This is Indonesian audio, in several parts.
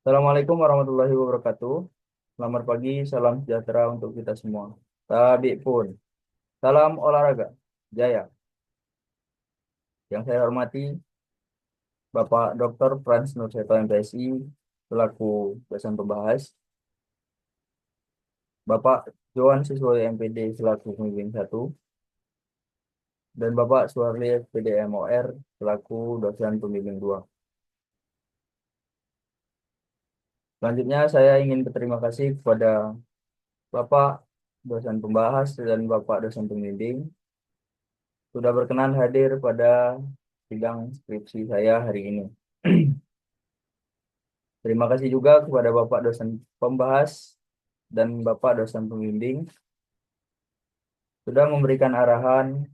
Assalamualaikum warahmatullahi wabarakatuh. Selamat pagi, salam sejahtera untuk kita semua. Tabi pun, salam olahraga. Jaya. Yang saya hormati, Bapak Dr. Frans Nurseto MPSI, selaku dosen pembahas. Bapak Johan Siswoyo MPD, selaku pembimbing 1. Dan Bapak Suharli SPD MOR, selaku dosen pembimbing 2. Selanjutnya, saya ingin berterima kasih kepada Bapak dosen pembahas dan Bapak dosen pembimbing sudah berkenan hadir pada sidang skripsi saya hari ini. Terima kasih juga kepada Bapak dosen pembahas dan Bapak dosen pembimbing sudah memberikan arahan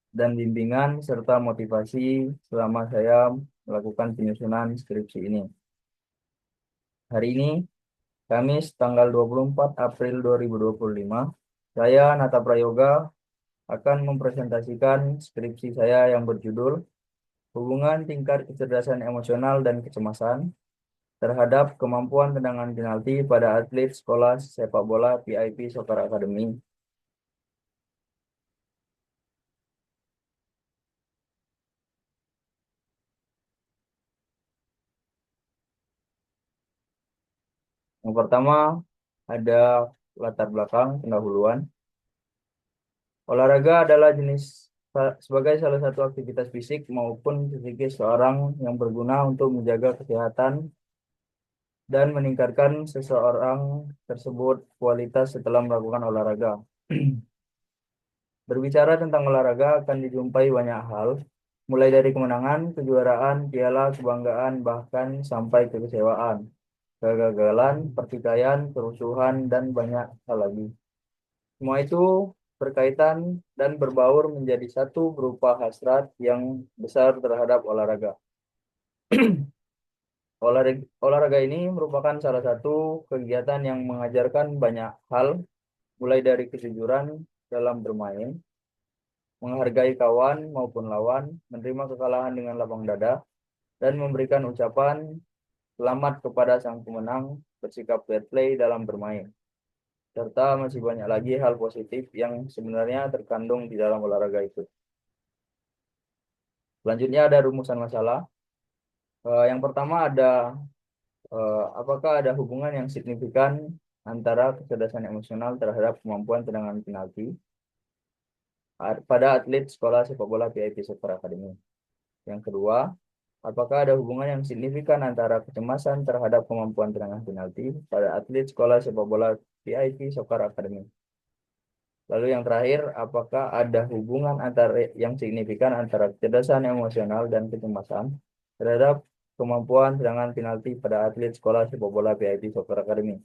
dan bimbingan serta motivasi selama saya melakukan penyusunan skripsi ini. Hari ini, Kamis tanggal 24 April 2025, saya Nata Prayoga akan mempresentasikan skripsi saya yang berjudul Hubungan tingkat kecerdasan emosional dan kecemasan terhadap kemampuan tendangan penalti pada atlet sekolah sepak bola PIP Soccer Academy. Yang pertama ada latar belakang pendahuluan. Olahraga adalah jenis sebagai salah satu aktivitas fisik maupun psikis seorang yang berguna untuk menjaga kesehatan dan meningkatkan seseorang tersebut kualitas setelah melakukan olahraga. Berbicara tentang olahraga akan dijumpai banyak hal, mulai dari kemenangan, kejuaraan, piala, kebanggaan, bahkan sampai kekecewaan, kegagalan, pertikaian, kerusuhan, dan banyak hal lagi. Semua itu berkaitan dan berbaur menjadi satu berupa hasrat yang besar terhadap olahraga. Olahraga ini merupakan salah satu kegiatan yang mengajarkan banyak hal, mulai dari kejujuran dalam bermain, menghargai kawan maupun lawan, menerima kekalahan dengan lapang dada, dan memberikan ucapan selamat kepada sang pemenang, bersikap fair play dalam bermain. Serta masih banyak lagi hal positif yang sebenarnya terkandung di dalam olahraga itu. Selanjutnya ada rumusan masalah. Yang pertama ada apakah ada hubungan yang signifikan antara kecerdasan emosional terhadap kemampuan tendangan penalti pada atlet sekolah sepak bola PIP Soccer Academy. Yang kedua, apakah ada hubungan yang signifikan antara kecemasan terhadap kemampuan tendangan penalti pada atlet sekolah sepak bola PIP Soccer Academy? Lalu yang terakhir, apakah ada hubungan yang signifikan antara kecerdasan emosional dan kecemasan terhadap kemampuan tendangan penalti pada atlet sekolah sepak bola PIP Soccer Academy?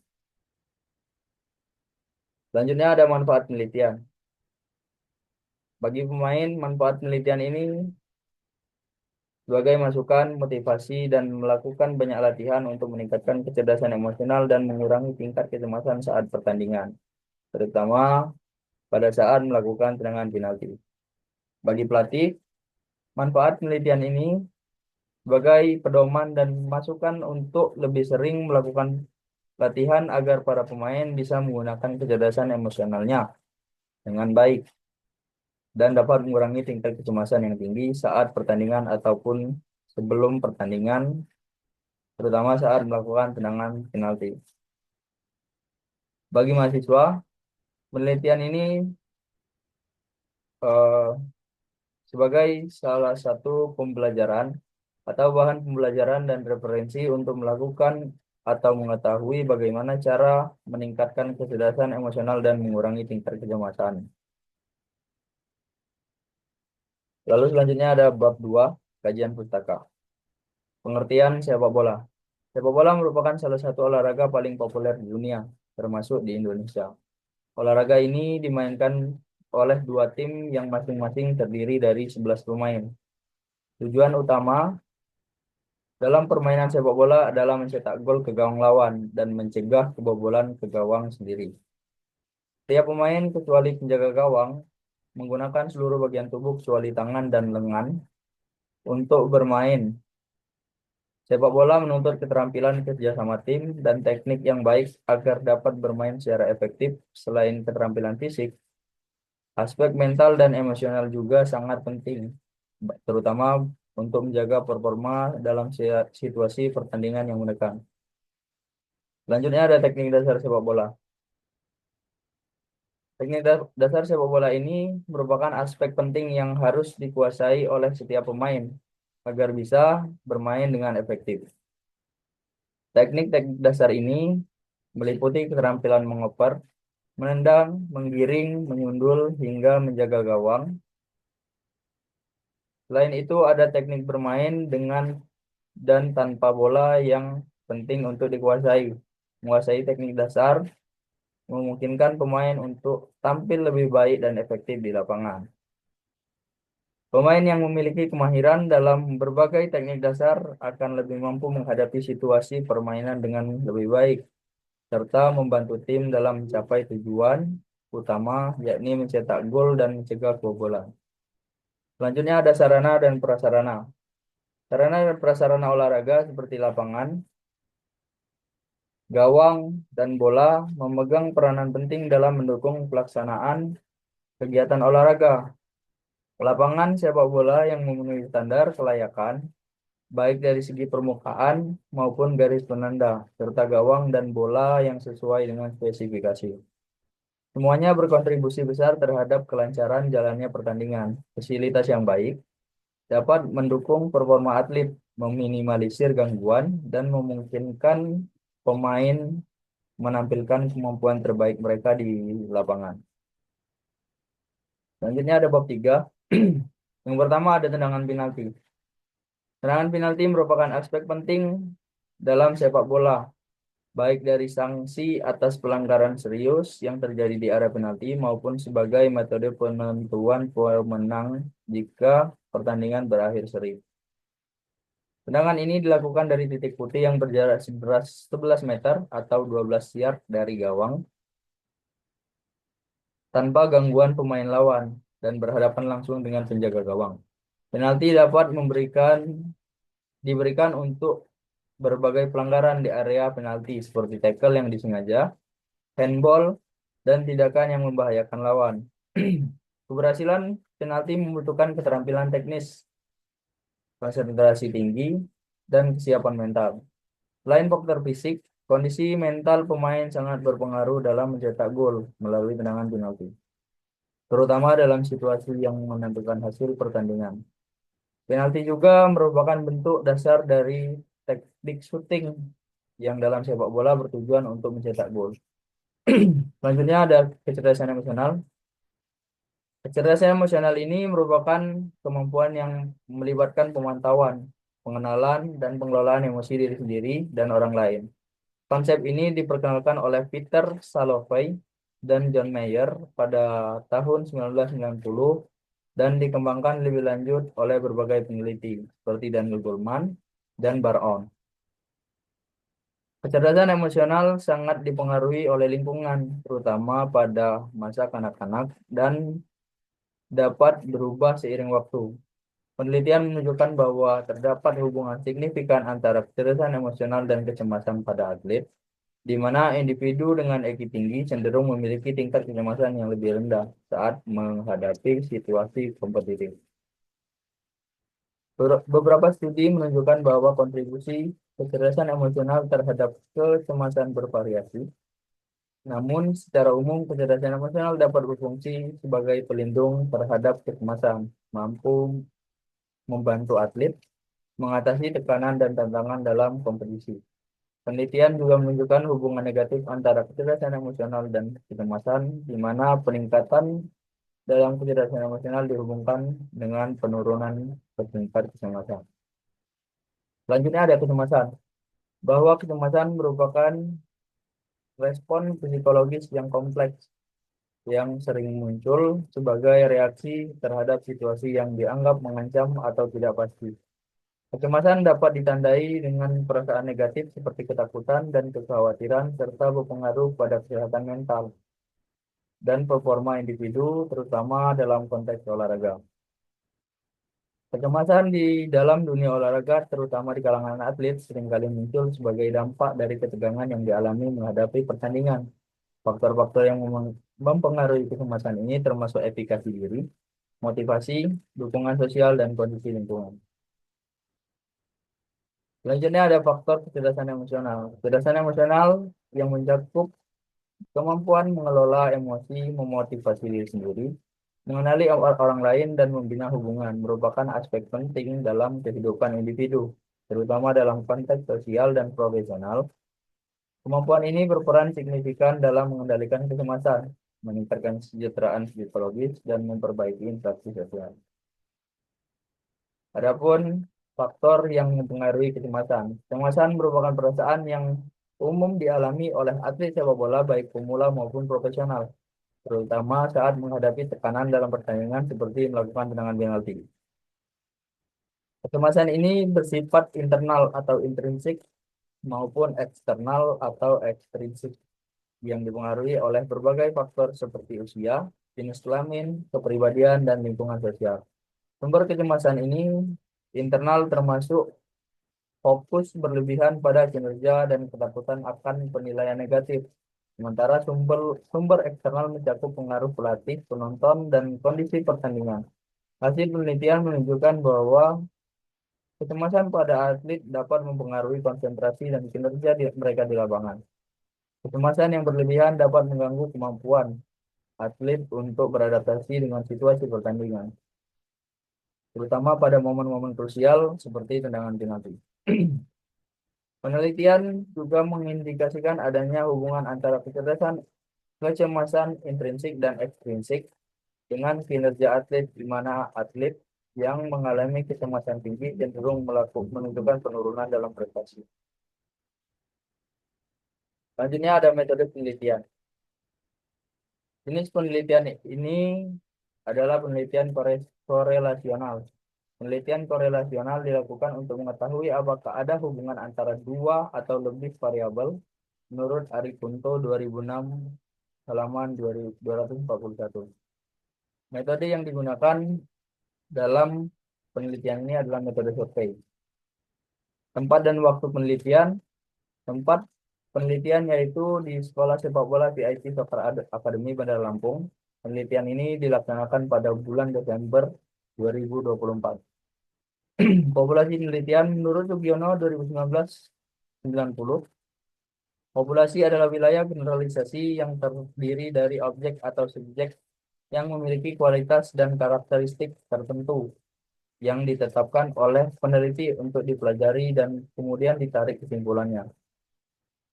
Selanjutnya ada manfaat penelitian. Bagi pemain, manfaat penelitian ini sebagai masukan, motivasi, dan melakukan banyak latihan untuk meningkatkan kecerdasan emosional dan mengurangi tingkat kecemasan saat pertandingan, terutama pada saat melakukan tendangan penalti. Bagi pelatih, manfaat penelitian ini sebagai pedoman dan masukan untuk lebih sering melakukan latihan agar para pemain bisa menggunakan kecerdasan emosionalnya dengan baik dan dapat mengurangi tingkat kecemasan yang tinggi saat pertandingan ataupun sebelum pertandingan, terutama saat melakukan tendangan penalti. Bagi mahasiswa, penelitian ini eh, sebagai salah satu pembelajaran atau bahan pembelajaran dan referensi untuk melakukan atau mengetahui bagaimana cara meningkatkan kecerdasan emosional dan mengurangi tingkat kecemasan. Lalu selanjutnya ada bab 2, kajian pustaka. Pengertian sepak bola. Sepak bola merupakan salah satu olahraga paling populer di dunia, termasuk di Indonesia. Olahraga ini dimainkan oleh dua tim yang masing-masing terdiri dari 11 pemain. Tujuan utama dalam permainan sepak bola adalah mencetak gol ke gawang lawan dan mencegah kebobolan ke gawang sendiri. Tiap pemain kecuali penjaga gawang menggunakan seluruh bagian tubuh kecuali tangan dan lengan untuk bermain. Sepak bola menuntut keterampilan kerja sama tim dan teknik yang baik agar dapat bermain secara efektif. Selain keterampilan fisik, aspek mental dan emosional juga sangat penting, terutama untuk menjaga performa dalam situasi pertandingan yang menekan. Selanjutnya ada teknik dasar sepak bola. Teknik dasar sepak bola ini merupakan aspek penting yang harus dikuasai oleh setiap pemain agar bisa bermain dengan efektif. Teknik-teknik dasar ini meliputi keterampilan mengoper, menendang, menggiring, menyundul, hingga menjaga gawang. Selain itu, ada teknik bermain dengan dan tanpa bola yang penting untuk dikuasai. Menguasai teknik dasar memungkinkan pemain untuk tampil lebih baik dan efektif di lapangan. Pemain yang memiliki kemahiran dalam berbagai teknik dasar akan lebih mampu menghadapi situasi permainan dengan lebih baik, serta membantu tim dalam mencapai tujuan utama, yakni mencetak gol dan mencegah kebobolan. Selanjutnya ada sarana dan prasarana. Sarana dan prasarana olahraga seperti lapangan, gawang, dan bola memegang peranan penting dalam mendukung pelaksanaan kegiatan olahraga. Lapangan sepak bola yang memenuhi standar kelayakan, baik dari segi permukaan maupun garis penanda, serta gawang dan bola yang sesuai dengan spesifikasi. Semuanya berkontribusi besar terhadap kelancaran jalannya pertandingan. Fasilitas yang baik dapat mendukung performa atlet, meminimalisir gangguan, dan memungkinkan pemain menampilkan kemampuan terbaik mereka di lapangan. Selanjutnya ada bab 3. Yang pertama ada tendangan penalti. Tendangan penalti merupakan aspek penting dalam sepak bola, baik dari sanksi atas pelanggaran serius yang terjadi di area penalti maupun sebagai metode penentuan pemenang jika pertandingan berakhir seri. Tendangan ini dilakukan dari titik putih yang berjarak 11 meter atau 12 yard dari gawang tanpa gangguan pemain lawan dan berhadapan langsung dengan penjaga gawang. Penalti dapat diberikan untuk berbagai pelanggaran di area penalti seperti tackle yang disengaja, handball, dan tindakan yang membahayakan lawan. Keberhasilan penalti membutuhkan keterampilan teknis, konsentrasi tinggi, dan kesiapan mental. Selain faktor fisik, kondisi mental pemain sangat berpengaruh dalam mencetak gol melalui tendangan penalti, terutama dalam situasi yang menentukan hasil pertandingan. Penalti juga merupakan bentuk dasar dari teknik shooting yang dalam sepak bola bertujuan untuk mencetak gol. Selanjutnya ada kecerdasan emosional. Kecerdasan emosional ini merupakan kemampuan yang melibatkan pemantauan, pengenalan, dan pengelolaan emosi diri sendiri dan orang lain. Konsep ini diperkenalkan oleh Peter Salovey dan John Mayer pada tahun 1990 dan dikembangkan lebih lanjut oleh berbagai peneliti seperti Daniel Goleman dan Baron. Kecerdasan emosional sangat dipengaruhi oleh lingkungan, terutama pada masa kanak-kanak dan dapat berubah seiring waktu. Penelitian menunjukkan bahwa terdapat hubungan signifikan antara kecerdasan emosional dan kecemasan pada atlet, di mana individu dengan IQ tinggi cenderung memiliki tingkat kecemasan yang lebih rendah saat menghadapi situasi kompetitif. Beberapa studi menunjukkan bahwa kontribusi kecerdasan emosional terhadap kecemasan bervariasi. Namun, secara umum, kecerdasan emosional dapat berfungsi sebagai pelindung terhadap kecemasan, mampu membantu atlet mengatasi tekanan dan tantangan dalam kompetisi. Penelitian juga menunjukkan hubungan negatif antara kecerdasan emosional dan kecemasan, di mana peningkatan dalam kecerdasan emosional dihubungkan dengan penurunan tingkat kecemasan. Selanjutnya ada kecemasan, bahwa kecemasan merupakan respon psikologis yang kompleks yang sering muncul sebagai reaksi terhadap situasi yang dianggap mengancam atau tidak pasti. Kecemasan dapat ditandai dengan perasaan negatif seperti ketakutan dan kekhawatiran serta berpengaruh pada kesehatan mental dan performa individu terutama dalam konteks olahraga. Kecemasan di dalam dunia olahraga, terutama di kalangan atlet, seringkali muncul sebagai dampak dari ketegangan yang dialami menghadapi pertandingan. Faktor-faktor yang mempengaruhi kecemasan ini termasuk efikasi diri, motivasi, dukungan sosial, dan kondisi lingkungan. Selanjutnya ada faktor kecerdasan emosional. Kecerdasan emosional yang mencakup kemampuan mengelola emosi, memotivasi diri sendiri, mengenali orang lain, dan membina hubungan merupakan aspek penting dalam kehidupan individu, terutama dalam konteks sosial dan profesional. Kemampuan ini berperan signifikan dalam mengendalikan kecemasan, meningkatkan kesejahteraan psikologis, dan memperbaiki interaksi sosial. Adapun faktor yang mempengaruhi kecemasan. Kecemasan merupakan perasaan yang umum dialami oleh atlet sepak bola baik pemula maupun profesional, terutama saat menghadapi tekanan dalam pertandingan seperti melakukan tendangan penalti. Kecemasan ini bersifat internal atau intrinsik maupun eksternal atau ekstrinsik yang dipengaruhi oleh berbagai faktor seperti usia, jenis kelamin, kepribadian, dan lingkungan sosial. Sumber kecemasan ini internal termasuk fokus berlebihan pada kinerja dan ketakutan akan penilaian negatif. Sementara sumber sumber eksternal mencakup pengaruh pelatih, penonton, dan kondisi pertandingan. Hasil penelitian menunjukkan bahwa kecemasan pada atlet dapat mempengaruhi konsentrasi dan kinerja mereka di lapangan. Kecemasan yang berlebihan dapat mengganggu kemampuan atlet untuk beradaptasi dengan situasi pertandingan, terutama pada momen-momen krusial seperti tendangan penalti. Penelitian juga mengindikasikan adanya hubungan antara kecerdasan, kecemasan intrinsik dan ekstrinsik dengan kinerja atlet, di mana atlet yang mengalami kecemasan tinggi cenderung menunjukkan penurunan dalam prestasi. Selanjutnya ada metode penelitian. Jenis penelitian ini adalah penelitian korelasional. Penelitian korelasional dilakukan untuk mengetahui apakah ada hubungan antara dua atau lebih variabel menurut Ari Kunto 2006 halaman 241. Metode yang digunakan dalam penelitian ini adalah metode survei. Tempat dan waktu penelitian. Tempat penelitian yaitu di Sekolah Sepak Bola VIP Soccer Academy Bandar Lampung. Penelitian ini dilaksanakan pada bulan Desember 2024. Populasi penelitian menurut Sugiono 2019-90. Populasi adalah wilayah generalisasi yang terdiri dari objek atau subjek yang memiliki kualitas dan karakteristik tertentu yang ditetapkan oleh peneliti untuk dipelajari dan kemudian ditarik kesimpulannya.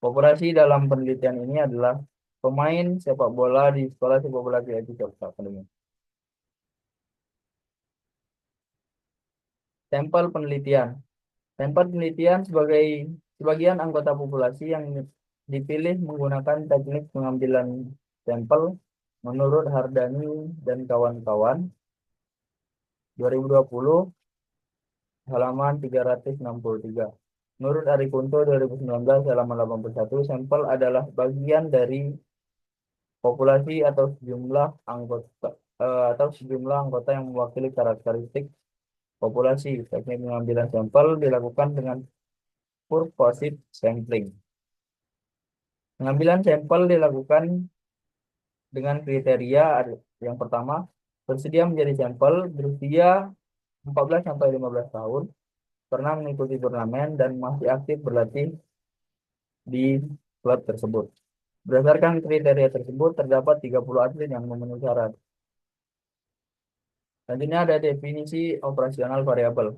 Populasi dalam penelitian ini adalah pemain sepak bola di Sekolah Sepak Bola VIP Soccer Academy. Sampel penelitian. Sampel penelitian sebagai sebagian anggota populasi yang dipilih menggunakan teknik pengambilan sampel menurut Hardani dan kawan-kawan 2020 halaman 363. Menurut Ari Kunto 2019 halaman 81, sampel adalah bagian dari populasi atau sejumlah anggota yang mewakili karakteristik populasi. Teknik pengambilan sampel dilakukan dengan purposive sampling. Pengambilan sampel dilakukan dengan kriteria yang pertama, bersedia menjadi sampel, berusia 14 sampai 15 tahun, pernah mengikuti turnamen dan masih aktif berlatih di klub tersebut. Berdasarkan kriteria tersebut, terdapat 30 atlet yang memenuhi syarat. Selanjutnya ada definisi operasional variabel.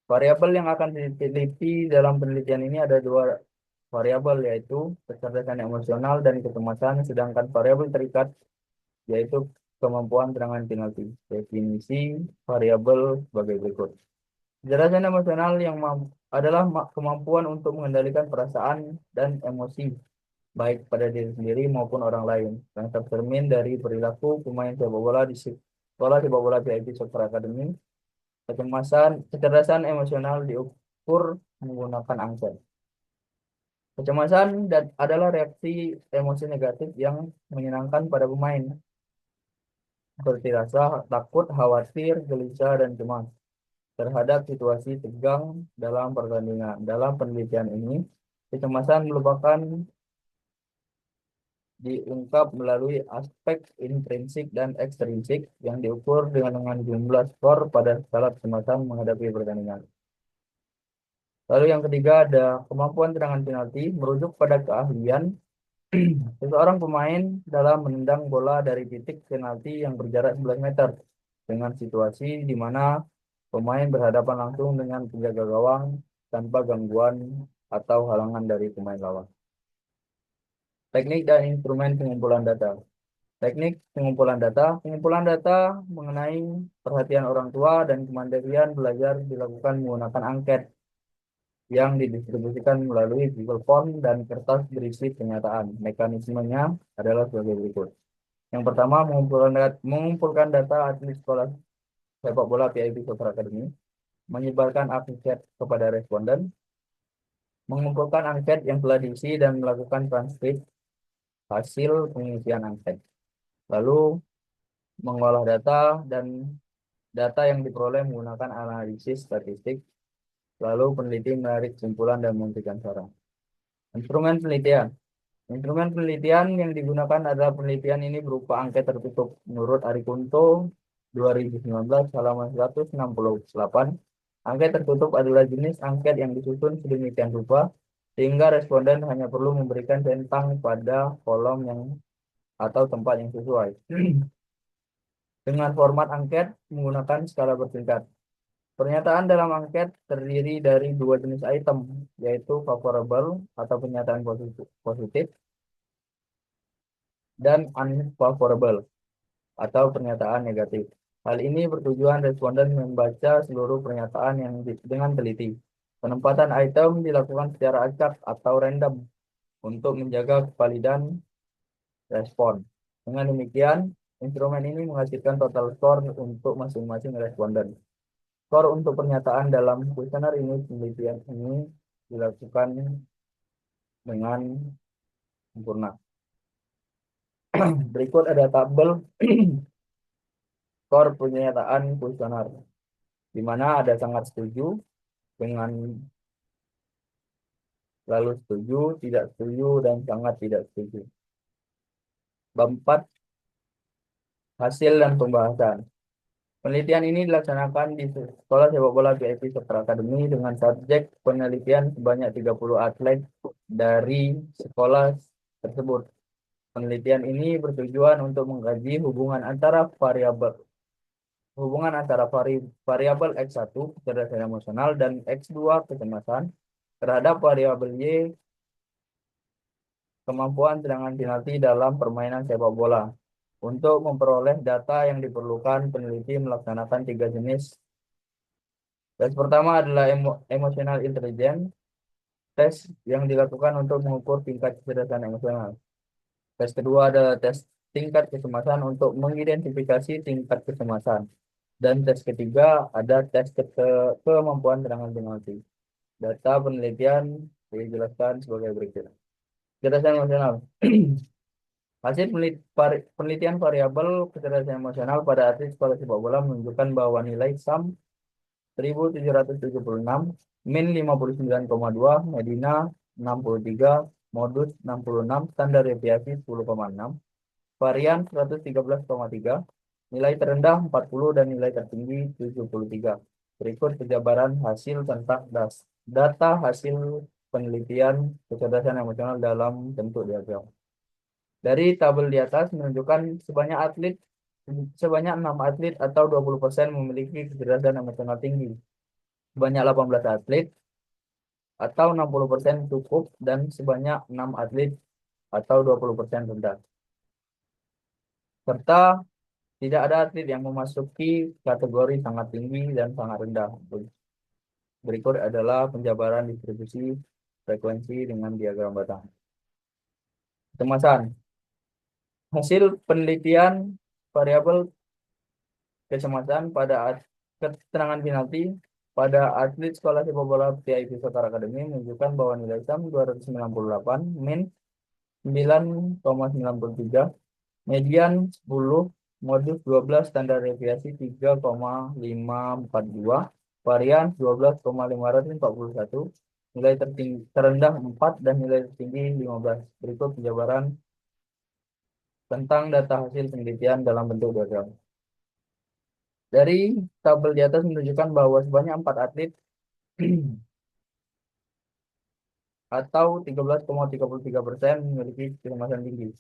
Variabel yang akan diteliti dalam penelitian ini ada dua variabel, yaitu kecerdasan emosional dan kecemasan, sedangkan variabel terikat yaitu kemampuan serangan penalti. Definisi variabel sebagai berikut. Kecerdasan emosional yang adalah kemampuan untuk mengendalikan perasaan dan emosi baik pada diri sendiri maupun orang lain, yang tercermin dari perilaku pemain sepak bola di Sekolah Sepak Bola VIP Soccer Academy. Kecerdasan emosional diukur menggunakan angka. Kecemasan adalah reaksi emosi negatif yang menyenangkan pada pemain, seperti rasa takut, khawatir, gelisah, dan cemas. terhadap situasi tegang dalam pertandingan. Dalam penelitian ini, kecemasan merupakan diungkap melalui aspek intrinsik dan ekstrinsik yang diukur dengan jumlah skor pada skala kecemasan menghadapi pertandingan. Lalu yang ketiga ada kemampuan tendangan penalti merujuk pada keahlian seseorang pemain dalam menendang bola dari titik penalti yang berjarak 11 meter dengan situasi di mana pemain berhadapan langsung dengan penjaga gawang tanpa gangguan atau halangan dari pemain lawan. Teknik dan instrumen pengumpulan data. Teknik pengumpulan data mengenai perhatian orang tua dan kemandirian belajar dilakukan menggunakan angket yang didistribusikan melalui Google Form dan kertas berisi pernyataan. Mekanismenya adalah sebagai berikut. Yang pertama, mengumpulkan data atlet sekolah sepak bola PIB Super Academy, menyebarkan angket kepada responden, mengumpulkan angket yang telah diisi dan melakukan transkrip hasil pengisian angket. Lalu mengolah data dan data yang diperoleh menggunakan analisis statistik, lalu peneliti menarik kesimpulan dan memberikan saran. Instrumen penelitian. Instrumen penelitian yang digunakan adalah penelitian ini berupa angket tertutup. Menurut Ari Kunto 2019 halaman 168, angket tertutup adalah jenis angket yang disusun sedemikian rupa sehingga responden hanya perlu memberikan centang pada kolom yang atau tempat yang sesuai. Dengan format angket menggunakan skala bertingkat. Pernyataan dalam angket terdiri dari dua jenis item, yaitu favorable atau pernyataan positif dan unfavorable atau pernyataan negatif. Hal ini bertujuan responden membaca seluruh pernyataan yang dengan teliti. Penempatan item dilakukan secara acak atau random untuk menjaga kevalidan respon. Dengan demikian, instrumen ini menghasilkan total skor untuk masing-masing responden. Skor untuk pernyataan dalam kuesioner ini penelitian ini dilakukan dengan sempurna. Berikut ada tabel skor pernyataan kuesioner, di mana ada sangat setuju dengan lalu setuju, tidak setuju, dan sangat tidak setuju. Bab 4, hasil dan pembahasan. Penelitian ini dilaksanakan di Sekolah Sepak Bola VIP Super Academy dengan subjek penelitian sebanyak 30 atlet dari sekolah tersebut. Penelitian ini bertujuan untuk mengkaji hubungan antara variabel X1 kecerdasan emosional dan X2 kecemasan terhadap variabel Y kemampuan tendangan penalti dalam permainan sepak bola. Untuk memperoleh data yang diperlukan, peneliti melaksanakan 3 jenis. Tes pertama adalah emotional intelligence, tes yang dilakukan untuk mengukur tingkat kecerdasan emosional. Tes kedua adalah tes tingkat kecemasan untuk mengidentifikasi tingkat kecemasan. Dan tes ketiga ada tes kemampuan tendangan penalti. Data penelitian dijelaskan sebagai berikut. Kecerdasan emosional. Hasil penelitian variabel kecerdasan emosional pada atlet sekolah sepak bola menunjukkan bahwa nilai SAM 1776, min 59,2, Medina 63, modus 66, standar deviasi 10,6, varian 113,3, nilai terendah 40 dan nilai tertinggi 73. Berikut penjabaran hasil tentang data hasil penelitian kecerdasan emosional dalam bentuk diagram. Dari tabel di atas menunjukkan sebanyak 6 atlet atau 20% memiliki kecerdasan emosional tinggi. Sebanyak 18 atlet atau 60% cukup dan sebanyak 6 atlet atau 20% rendah. Serta tidak ada atlet yang memasuki kategori sangat tinggi dan sangat rendah. Berikut adalah penjabaran distribusi frekuensi dengan diagram batang. Kecemasan. Hasil penelitian variabel kecemasan pada ketenangan penalti pada atlet sekolah sepak bola PIP Sotar Academy menunjukkan bahwa nilai SAM 298, min 9,93, median 10, modus 12, standar deviasi 3,542, varian 12,541, nilai tertinggi terendah 4 dan nilai tertinggi 15. Berikut penjabaran tentang data hasil penelitian dalam bentuk diagram. Dari tabel di atas menunjukkan bahwa sebanyak 4 atlet atau 13,33% memiliki kecemasan tinggi.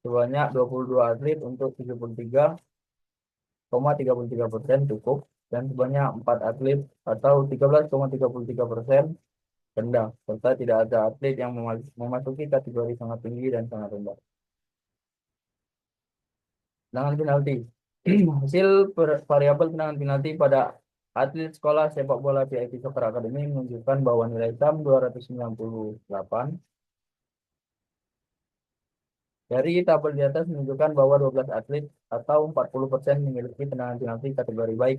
Sebanyak 22 atlet untuk 73,33% cukup, dan sebanyak 4 atlet atau 13,33% rendah, serta tidak ada atlet yang memasuki kategori sangat tinggi dan sangat rendah. Tendangan penalti. Hasil variabel tendangan penalti pada atlet sekolah sepak bola VIP Soccer Academy menunjukkan bahwa nilai SAM 298 dari tabel di atas menunjukkan bahwa 12 atlet atau 40% memiliki tendangan penalti kategori baik,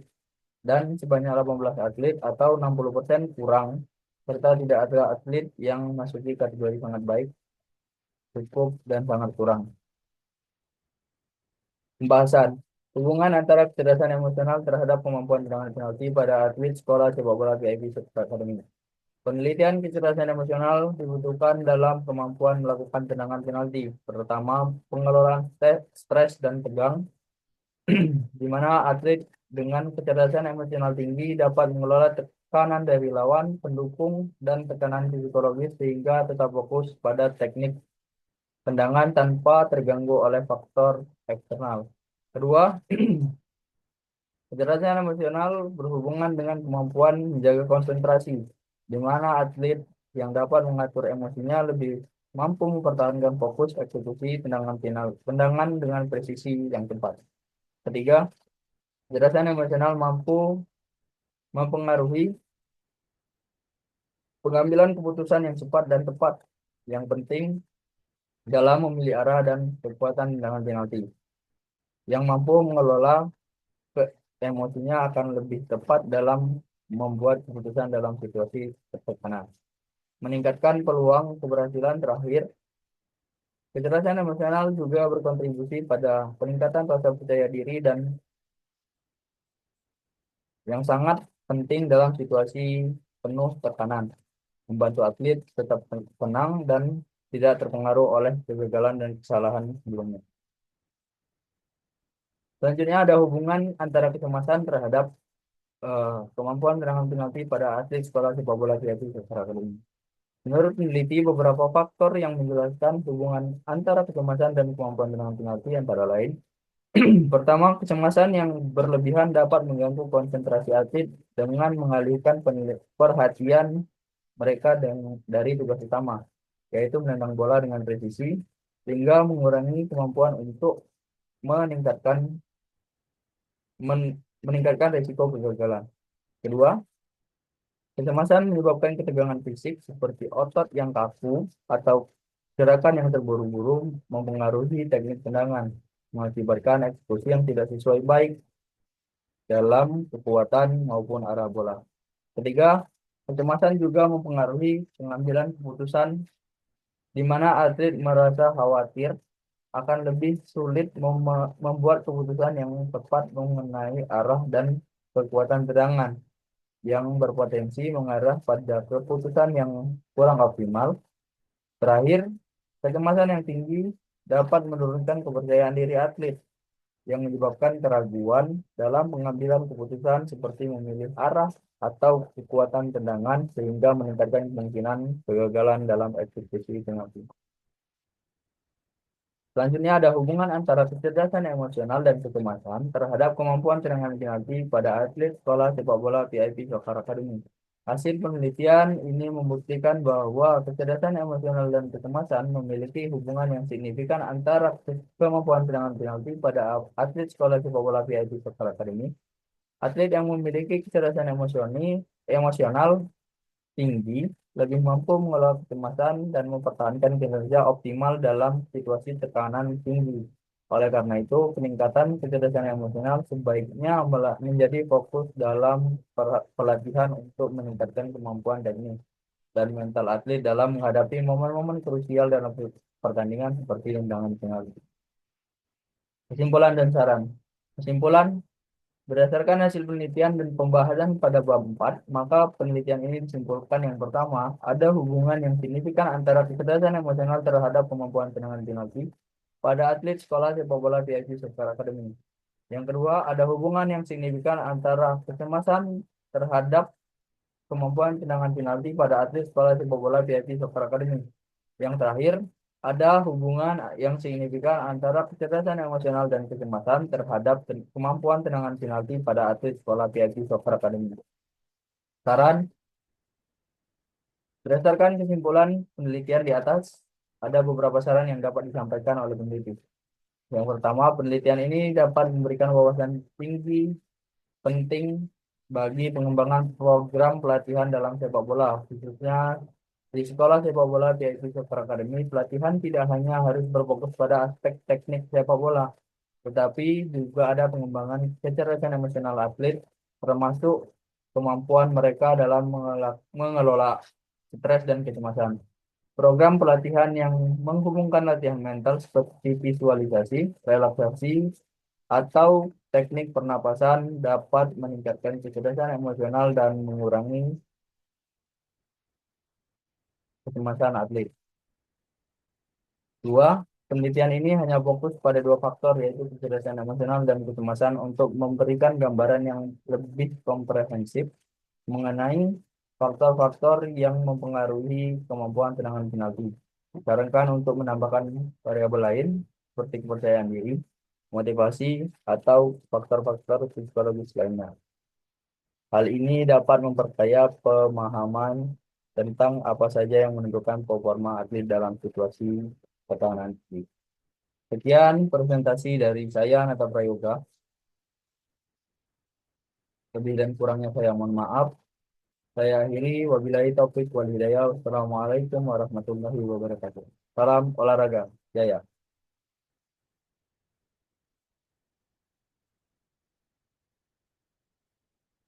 dan sebanyak 18 atlet atau 60% kurang, serta tidak ada atlet yang memasuki kategori sangat baik, cukup, dan sangat kurang. Pembahasan hubungan antara kecerdasan emosional terhadap kemampuan tendangan penalti pada atlet sekolah sepak bola VIP Academy. Penelitian kecerdasan emosional dibutuhkan dalam kemampuan melakukan tendangan penalti. Pertama, pengelolaan stres dan tegang, di mana atlet dengan kecerdasan emosional tinggi dapat mengelola tekanan dari lawan, pendukung, dan tekanan psikologis sehingga tetap fokus pada teknik tendangan tanpa terganggu oleh faktor eksternal. Kedua, kecerdasan emosional berhubungan dengan kemampuan menjaga konsentrasi, di mana atlet yang dapat mengatur emosinya lebih mampu mempertahankan fokus eksekusi tendangan dengan presisi yang tepat. Ketiga, kecerdasan emosional mampu mempengaruhi pengambilan keputusan yang cepat dan tepat, yang penting dalam memilih arah dan kekuatan tendangan penalti. Yang mampu mengelola emosinya akan lebih tepat dalam membuat keputusan dalam situasi tekanan. Meningkatkan peluang keberhasilan. Terakhir, kecerdasan emosional juga berkontribusi pada peningkatan rasa percaya diri dan yang sangat penting dalam situasi penuh tekanan, membantu atlet tetap tenang dan tidak terpengaruh oleh kegagalan dan kesalahan sebelumnya. Selanjutnya ada hubungan antara kecemasan terhadap kemampuan serangan penalti pada atlet sekolah sepak bola kreatif secara akademik. Menurut peneliti, beberapa faktor yang menjelaskan hubungan antara kecemasan dan kemampuan serangan penalti antara lain. Pertama, kecemasan yang berlebihan dapat mengganggu konsentrasi atlet dengan mengalihkan perhatian mereka dari tugas utama, yaitu menendang bola dengan presisi, sehingga mengurangi kemampuan untuk meningkatkan meningkatkan risiko kegagalan. Kedua, kecemasan menyebabkan ketegangan fisik seperti otot yang kaku atau gerakan yang terburu-buru, mempengaruhi teknik tendangan, mengakibatkan eksekusi yang tidak sesuai baik dalam kekuatan maupun arah bola. Ketiga, kecemasan juga mempengaruhi pengambilan keputusan, di mana atlet merasa khawatir akan lebih sulit membuat keputusan yang tepat mengenai arah dan kekuatan tendangan yang berpotensi mengarah pada keputusan yang kurang optimal. Terakhir, kecemasan yang tinggi dapat menurunkan kepercayaan diri atlet, yang menyebabkan keraguan dalam pengambilan keputusan seperti memilih arah atau kekuatan tendangan, sehingga meningkatkan kemungkinan kegagalan dalam eksekusi penalti. Selanjutnya ada hubungan antara kecerdasan emosional dan kecemasan terhadap kemampuan serangan penalti pada atlet sekolah sepak bola VIP Soccer Academy. Hasil penelitian ini membuktikan bahwa kecerdasan emosional dan kecemasan memiliki hubungan yang signifikan antara kemampuan serangan penalti pada atlet sekolah sepak bola VIP Soccer Academy. Atlet yang memiliki kecerdasan emosional tinggi lebih mampu mengelola kecemasan dan mempertahankan kinerja optimal dalam situasi tekanan tinggi. Oleh karena itu, peningkatan kecerdasan emosional sebaiknya menjadi fokus dalam pelatihan untuk meningkatkan kemampuan teknis dan mental atlet dalam menghadapi momen-momen krusial dalam pertandingan seperti tendangan penalti. Kesimpulan dan saran. Kesimpulan, Berdasarkan hasil penelitian dan pembahasan pada bab 4, maka penelitian ini disimpulkan yang pertama, ada hubungan yang signifikan antara kecerdasan emosional terhadap kemampuan penanganan penalti pada atlet sekolah sepak bola PIC secara akademik. Yang kedua, ada hubungan yang signifikan antara kecemasan terhadap kemampuan tendangan penalti pada atlet sekolah sepak bola PIC Soccer Academy. Yang terakhir, ada hubungan yang signifikan antara kecerdasan emosional dan kecemasan terhadap kemampuan tendangan penalti pada atlet sekolah PIC Soccer Academy. Saran, berdasarkan kesimpulan penelitian di atas, ada beberapa saran yang dapat disampaikan oleh peneliti. Yang pertama, penelitian ini dapat memberikan wawasan tinggi penting bagi pengembangan program pelatihan dalam sepak bola, khususnya di sekolah sepak bola yaitu Soccer Academy. Pelatihan tidak hanya harus berfokus pada aspek teknik sepak bola, tetapi juga ada pengembangan kecerdasan emosional atlet, termasuk kemampuan mereka dalam mengelola stres dan kecemasan. Program pelatihan yang menghubungkan latihan mental seperti visualisasi, relaksasi, atau teknik pernapasan dapat meningkatkan kecerdasan emosional dan mengurangi kecemasan atlet. Dua, penelitian ini hanya fokus pada dua faktor, yaitu kecerdasan emosional dan kecemasan, untuk memberikan gambaran yang lebih komprehensif mengenai faktor-faktor yang mempengaruhi kemampuan tendangan penalti. Disarankan untuk menambahkan variabel lain seperti kepercayaan diri, motivasi, atau faktor-faktor psikologis lainnya. Hal ini dapat memperkaya pemahaman tentang apa saja yang menentukan performa atlet dalam situasi pertahanan. Sekian presentasi dari saya, Nata Prayoga. Lebih dan kurangnya saya mohon maaf. Saya akhiri, wabillahi taufik wal hidayah. Wassalamualaikum warahmatullahi wabarakatuh. Salam olahraga, jaya.